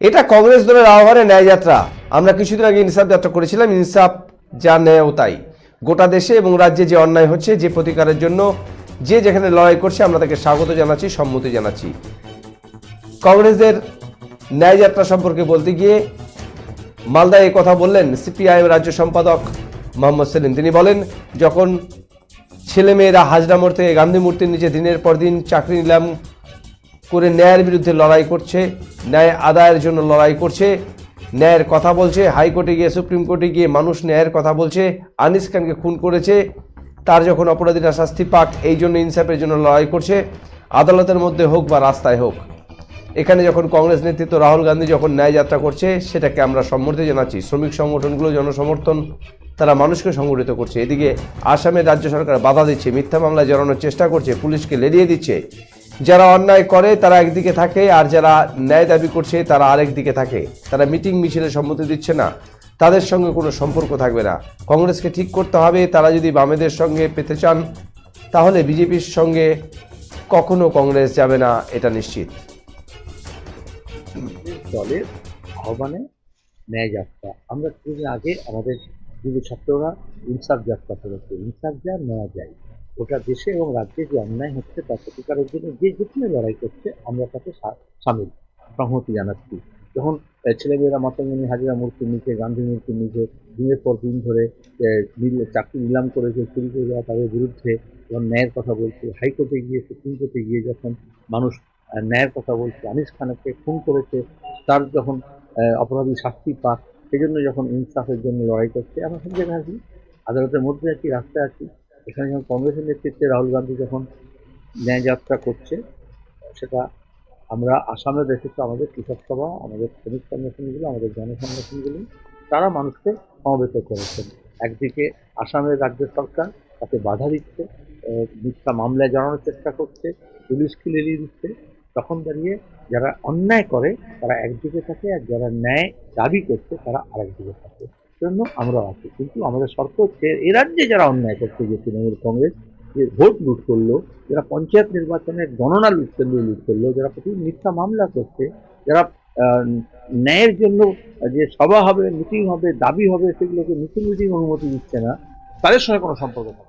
এটা কংগ্রেস দলের আহ্বানে ন্যায় যাত্রা। আমরা কিছুদিন আগে ইনসাফ যাত্রা করেছিলাম। ইনসাফ যা ন্যায় তাই। গোটা দেশে এবং রাজ্যে যে অন্যায় হচ্ছে, যে প্রতিকারের জন্য যে যেখানে লড়াই করছে, আমরা তাকে স্বাগত জানাচ্ছি, সম্মতি জানাচ্ছি। কংগ্রেসের ন্যায় যাত্রা সম্পর্কে বলতে গিয়ে মালদায় এই কথা বললেন সিপিআইএম রাজ্য সম্পাদক মোহাম্মদ সেলিম। তিনি বলেন, যখন ছেলেমেয়েরা হাজরা মোড় থেকে গান্ধী মূর্তির নিচে দিনের পর দিন চাকরি নিলাম করে ন্যায়ের বিরুদ্ধে লড়াই করছে, ন্যায় আদায়ের জন্য লড়াই করছে, ন্যায়ের কথা বলছে, হাইকোর্টে গিয়ে সুপ্রিম কোর্টে গিয়ে মানুষ ন্যায়ের কথা বলছে, আনিস খানকে খুন করেছে, তার যখন অপরাধীরা শাস্তি পাক এই জন্য ইনসাফের জন্য লড়াই করছে, আদালতের মধ্যে হোক বা রাস্তায় হোক। এখানে যখন কংগ্রেস নেতৃত্ব রাহুল গান্ধী যখন ন্যায় যাত্রা করছে, সেটাকে আমরা সম্মতি জানাচ্ছি। শ্রমিক সংগঠনগুলো জনসমর্থন, তারা মানুষকে সংগঠিত করছে। এদিকে আসামের রাজ্য সরকার বাধা দিচ্ছে, মিথ্যা মামলায় জড়ানোর চেষ্টা করছে, পুলিশকে লেলিয়ে দিচ্ছে। যারা অন্যায় করে তারা একদিকে থাকে, আর যারা ন্যায় দাবি করছে তারা আরেক দিকে থাকে। তারা মিটিং মিছিলে সম্মতি দিচ্ছে না, তাদের সঙ্গে কোনো সম্পর্ক থাকবে না। কংগ্রেসকে ঠিক করতে হবে। তারা যদি বামেদের সঙ্গে পেতে চান, তাহলে বিজেপির সঙ্গে কখনো কংগ্রেস যাবে না, এটা নিশ্চিত। দলের আহ্বানে ন্যায় যাত্রা। আমরা কিছুদিন আগে আমাদের যুব ছাত্ররা ইনসাফ যাত্রা করেছে। ইনসাফ যায়, ন্যায় যায়। গোটা দেশে এবং রাজ্যে যে অন্যায় হচ্ছে তার প্রতিকারের জন্য যে যেখানে লড়াই করছে আমরা তাকে সামিল সংহতি জানাচ্ছি। যখন ছেলেমেয়েরা মাতঙ্গিনী হাজরা মূর্তির নিচে, গান্ধী মূর্তির নিচে দিনের পর দিন ধরে চাকরি নিলাম করেছে, চুরি করে যাওয়া তাদের বিরুদ্ধে যখন ন্যায়ের কথা বলছে, হাইকোর্টে গিয়ে সুপ্রিম কোর্টে গিয়ে যখন মানুষ ন্যায়ের কথা বলছে, আনিস খানকে খুন করেছে, তার যখন অপরাধী শাস্তি পাক, সেই জন্য যখন ইনসাফের জন্য লড়াই করছে, আমরা সব জায়গায় আছি, আদালতের মধ্যে আছি, রাস্তায় আছি। এখানে যখন কংগ্রেসের নেতৃত্বে রাহুল গান্ধী যখন ন্যায় যাত্রা করছে, সেটা আমরা আসামে দেখেছি। আমাদের কৃষক সভা, আমাদের শ্রমিক সংগঠনগুলো, আমাদের জনসংগঠনগুলো, তারা মানুষকে সমবেত করেছেন। একদিকে আসামের রাজ্য সরকার তাকে বাধা দিচ্ছে, মিথ্যা মামলায় জড়ানোর চেষ্টা করছে, পুলিশকে লেলিয়ে দিচ্ছে। তখন দাঁড়িয়ে যারা অন্যায় করে তারা একদিকে থাকে, আর যারা ন্যায় দাবি করছে তারা আরেকদিকে থাকে। জন্য আমরা আছি। কিন্তু আমাদের শর্ত হচ্ছে, এ রাজ্যে যারা অন্যায় করছে, যে তৃণমূল কংগ্রেস যে ভোট লুট করলো, যারা পঞ্চায়েত নির্বাচনের গণনা লুট করলো, যারা প্রতিদিন মিথ্যা মামলা করছে, যারা ন্যায়ের জন্য যে সভা হবে, মিটিং হবে, দাবি হবে, সেগুলোকে মিটিং অনুমতি দিচ্ছে না, তাদের সঙ্গে কোনো সম্পর্ক থাকে।